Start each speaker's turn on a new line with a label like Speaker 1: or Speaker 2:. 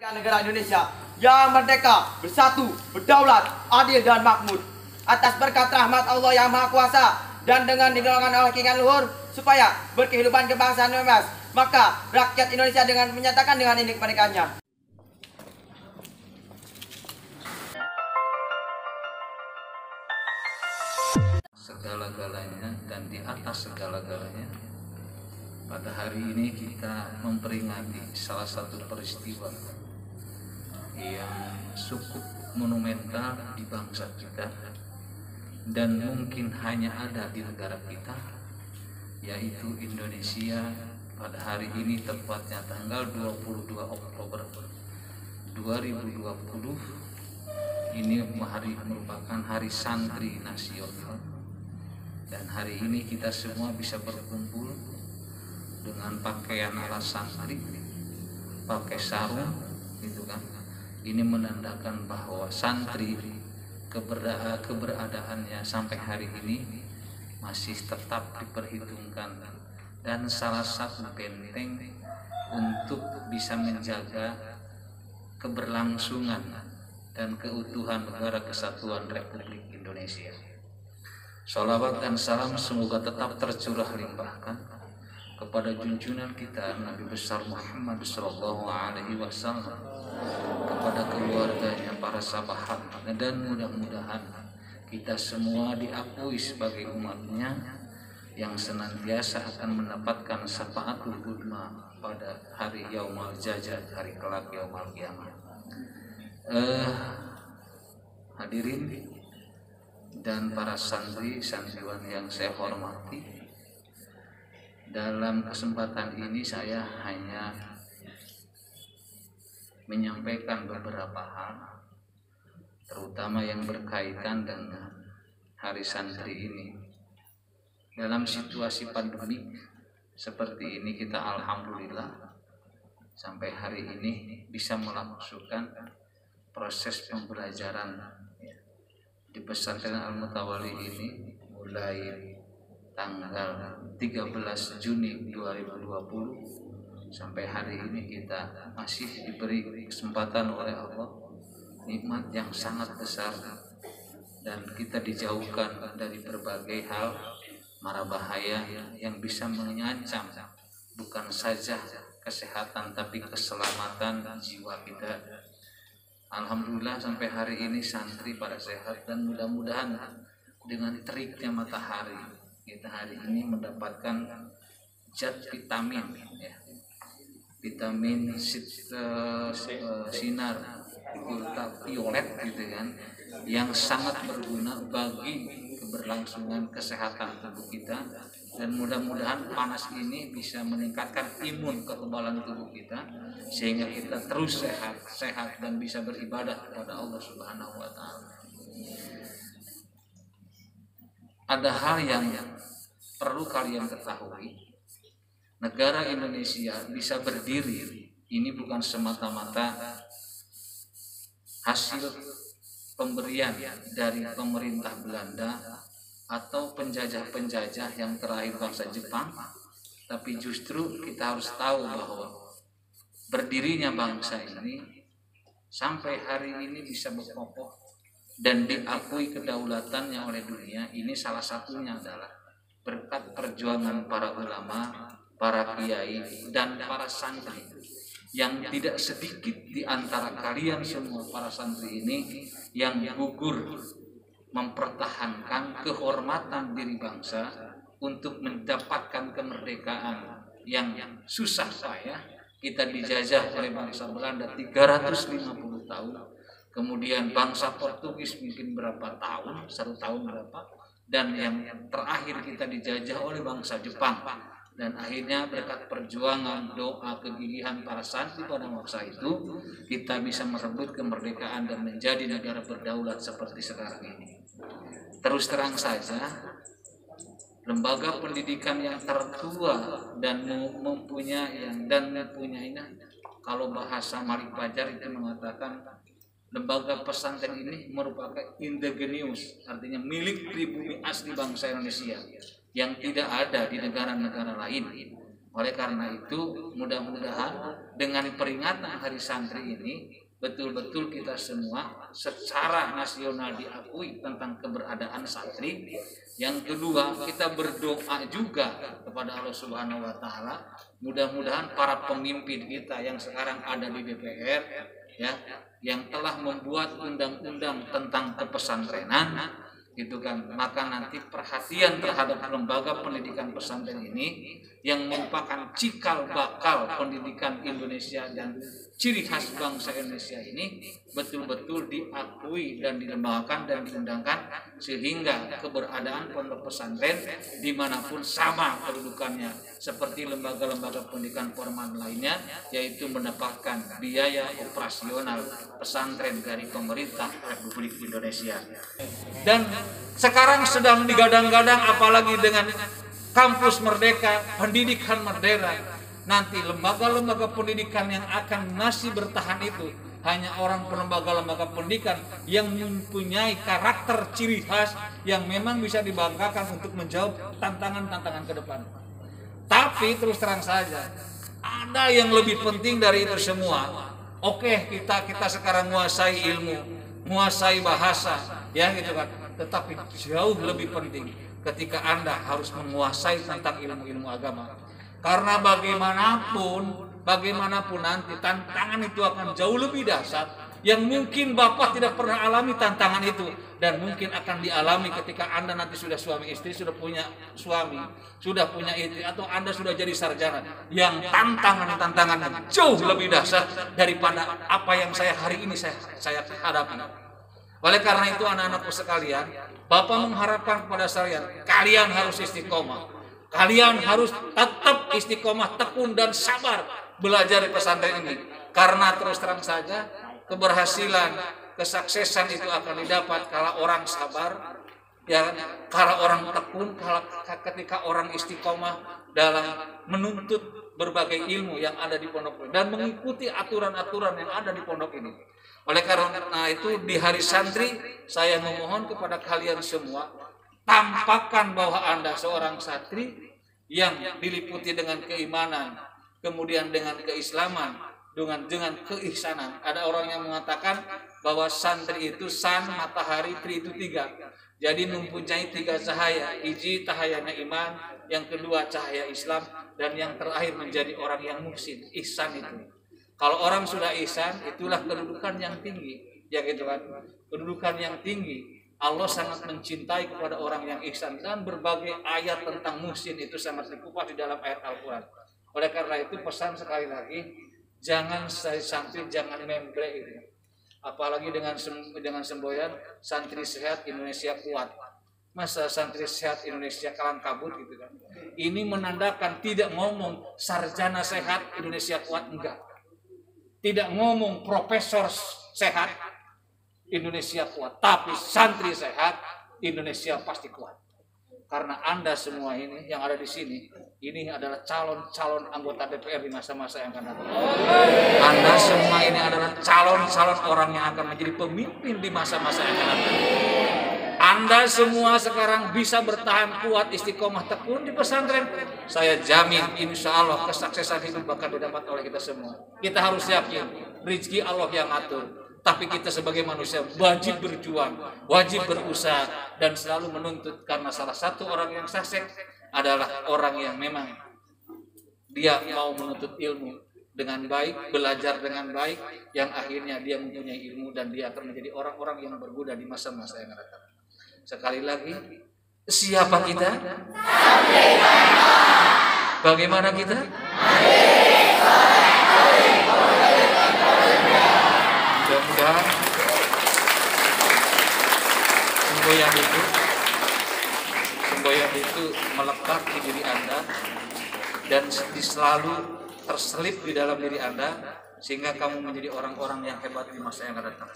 Speaker 1: Negara Indonesia yang merdeka, bersatu, berdaulat, adil dan makmur atas berkat rahmat Allah yang Maha Kuasa dan dengan didorongkan oleh keinginan luhur supaya berkehidupan kebangsaan bebas, maka rakyat Indonesia dengan menyatakan dengan ini kemerdekaannya.
Speaker 2: Segala-galanya dan di atas segala-galanya, pada hari ini kita memperingati salah satu peristiwa yang cukup monumental di bangsa kita dan mungkin hanya ada di negara kita, yaitu Indonesia. Pada hari ini tepatnya tanggal 22 Oktober 2020 ini merupakan hari santri nasional, dan hari ini kita semua bisa berkumpul dengan pakaian ala santri, pakai sarung gitu kan. Ini menandakan bahwa santri keberadaannya sampai hari ini masih tetap diperhitungkan dan salah satu benteng untuk bisa menjaga keberlangsungan dan keutuhan Negara Kesatuan Republik Indonesia. Sholawat dan salam semoga tetap tercurah limpahkan kepada junjungan kita Nabi besar Muhammad Sallallahu Alaihi Wasallam, kepada keluarganya, para sahabatnya, dan mudah-mudahan kita semua diakui sebagai umatnya yang senantiasa akan mendapatkan syafaatul uzma pada hari yaumul jazaa, hari kelak yaumul qiyamah. Hadirin dan para santriwan yang saya hormati, dalam kesempatan ini saya hanya menyampaikan beberapa hal, terutama yang berkaitan dengan hari santri ini. Dalam situasi pandemi seperti ini, kita alhamdulillah sampai hari ini bisa melangsungkan proses pembelajaran di pesantren Al-Mutawali ini mulai tanggal 13 Juni 2020 sampai hari ini. Kita masih diberi kesempatan oleh Allah, nikmat yang sangat besar, dan kita dijauhkan dari berbagai hal mara bahaya yang bisa mengancam bukan saja kesehatan tapi keselamatan jiwa kita. Alhamdulillah sampai hari ini santri pada sehat, dan mudah-mudahan dengan teriknya matahari kita hari ini mendapatkan zat vitamin vitamin sinar ultraviolet gitu kan, yang sangat berguna bagi keberlangsungan kesehatan tubuh kita, dan mudah-mudahan panas ini bisa meningkatkan imun kekebalan tubuh kita sehingga kita terus sehat dan bisa beribadah kepada Allah Subhanahu wa taala. Ada hal yang perlu kalian ketahui. Negara Indonesia bisa berdiri ini bukan semata-mata hasil pemberian dari pemerintah Belanda atau penjajah-penjajah yang terakhir bangsa Jepang, tapi justru kita harus tahu bahwa berdirinya bangsa ini sampai hari ini bisa berkokoh dan diakui kedaulatannya oleh dunia, ini salah satunya adalah berkat perjuangan para ulama, para kiai, dan para santri yang tidak sedikit di antara kalian semua para santri ini yang gugur mempertahankan kehormatan diri bangsa untuk mendapatkan kemerdekaan yang susah payah. Kita dijajah oleh bangsa Belanda 350 tahun, kemudian bangsa Portugis mungkin berapa tahun, 1 tahun berapa, dan yang terakhir kita dijajah oleh bangsa Jepang. Dan akhirnya berkat perjuangan, doa, kegigihan para santri pada masa itu, kita bisa merebut kemerdekaan dan menjadi negara berdaulat seperti sekarang ini. Terus terang saja, lembaga pendidikan yang tertua dan mempunyai kalau bahasa Malik Fajar itu mengatakan lembaga pesantren ini merupakan indigenous, artinya milik pribumi asli bangsa Indonesia yang tidak ada di negara-negara lain. Oleh karena itu, mudah-mudahan dengan peringatan Hari Santri ini betul-betul kita semua secara nasional diakui tentang keberadaan santri. Yang kedua, kita berdoa juga kepada Allah Subhanahu wa taala, mudah-mudahan para pemimpin kita yang sekarang ada di DPR ya, yang telah membuat undang-undang tentang kepesantrenan gitu kan, maka nanti perhatian terhadap lembaga pendidikan pesantren ini yang merupakan cikal bakal pendidikan Indonesia dan ciri khas bangsa Indonesia ini betul-betul diakui dan dilembagakan dan diundangkan, sehingga keberadaan pondok pesantren dimanapun sama kedudukannya seperti lembaga-lembaga pendidikan formal lainnya, yaitu mendapatkan biaya operasional pesantren dari pemerintah Republik Indonesia. Dan sekarang sedang digadang-gadang apalagi dengan kampus merdeka, pendidikan merdeka. Nanti lembaga-lembaga pendidikan yang akan masih bertahan itu hanya orang lembaga-lembaga pendidikan yang mempunyai karakter ciri khas yang memang bisa dibanggakan untuk menjawab tantangan-tantangan ke depan. Tapi terus terang saja, ada yang lebih penting dari itu semua. Oke, kita sekarang menguasai ilmu, menguasai bahasa, ya gitu kan. Tetapi jauh lebih penting ketika Anda harus menguasai tentang ilmu-ilmu agama. Karena bagaimanapun nanti tantangan itu akan jauh lebih dahsyat, yang mungkin Bapak tidak pernah alami tantangan itu, dan mungkin akan dialami ketika Anda nanti sudah suami istri, sudah punya suami, sudah punya istri, atau Anda sudah jadi sarjana, yang tantangan jauh lebih dahsyat daripada apa yang hari ini saya hadapi. Oleh karena itu anak-anakku sekalian, Bapak mengharapkan kepada kalian harus istiqomah. Kalian harus tetap istiqomah, tekun dan sabar belajar di pesantren ini. Karena terus terang saja, keberhasilan, kesuksesan itu akan didapat kalau orang sabar, ya, kalau orang tekun, ketika orang istiqomah dalam menuntut berbagai ilmu yang ada di pondok ini dan mengikuti aturan-aturan yang ada di pondok ini. Oleh karena itu di hari santri saya memohon kepada kalian semua, tampakkan bahwa Anda seorang santri yang diliputi dengan keimanan, kemudian dengan keislaman, dengan keihsanan. Ada orang yang mengatakan bahwa santri itu san, matahari, tri itu 3. Jadi mempunyai 3 cahaya. Iji cahayanya iman, yang kedua cahaya Islam, dan yang terakhir menjadi orang yang muhsin, ihsan itu. Kalau orang sudah ihsan, itulah kedudukan yang tinggi, ya gitu kan. Kedudukan yang tinggi. Allah sangat mencintai kepada orang yang ihsan, dan berbagai ayat tentang muhsin itu sangat dikupas di dalam ayat Al-Quran. Oleh karena itu pesan sekali lagi, jangan santri jangan membre gitu. Apalagi dengan semboyan santri sehat Indonesia kuat. Masa santri sehat Indonesia kalang kabut gitu kan. Ini menandakan tidak ngomong sarjana sehat Indonesia kuat, enggak. Tidak ngomong profesor sehat Indonesia kuat, tapi santri sehat Indonesia pasti kuat. Karena Anda semua ini yang ada di sini, ini adalah calon-calon anggota DPR di masa-masa yang akan datang. Anda semua ini adalah calon-calon orang yang akan menjadi pemimpin di masa-masa yang akan datang. Anda semua sekarang bisa bertahan kuat, istiqomah, tekun di pesantren. Saya jamin insya Allah kesuksesan hidup bakal didapat oleh kita semua. Kita harus yakin rezeki Allah yang atur. Tapi kita sebagai manusia wajib berjuang, wajib berusaha, dan selalu menuntut. Karena salah satu orang yang sukses adalah orang yang memang dia mau menuntut ilmu dengan baik, belajar dengan baik, yang akhirnya dia mempunyai ilmu dan dia akan menjadi orang-orang yang berguna di masa-masa yang akan datang. Sekali lagi, siapa kita? Bagaimana kita? Mudah-mudahan semboyan itu melekat di diri Anda dan selalu terselip di dalam diri Anda, sehingga kamu menjadi orang-orang yang hebat di masa yang akan datang.